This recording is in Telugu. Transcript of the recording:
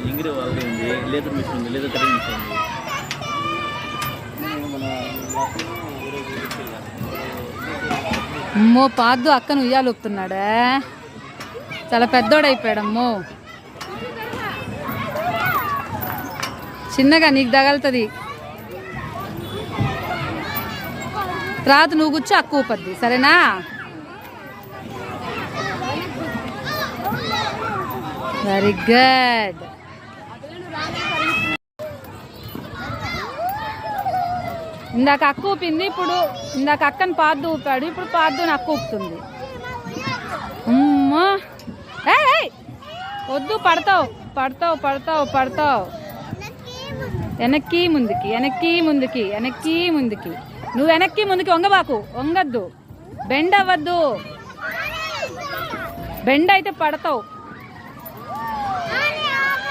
ఇంగిరి వాళ్ళది ఉంది, లేదర్ మిషన్ ఉంది, లేదర్ కటింగ్ మిషన్ ఉంది. అమ్మో పాదు అక్కను ఉయ్యాలు ఊపుతున్నాడా, చాలా పెద్దోడైపోయాడమ్మో. చిన్నగా నీకు తగలుతుంది, తర్వాత నువ్వు కూర్చో అక్క ఊపద్ది, సరేనా? Very good. ఇందాక అక్క ఊపింది, ఇప్పుడు ఇందాక అక్కని పాదు ఊపాడు, ఇప్పుడు పాదుని అక్క ఊపుతుంది. అమ్మా వద్దు, పడతావు పడతావు పడతావు పడతావు. వెనక్కి ముందుకి, వెనక్కి ముందుకి, వెనక్కి ముందుకి. నువ్వు వెనక్కి ముందుకి వంగబాకు, వంగద్దు, బెండ్ అవ్వద్దు. బెండ్ అయితే పడతావు.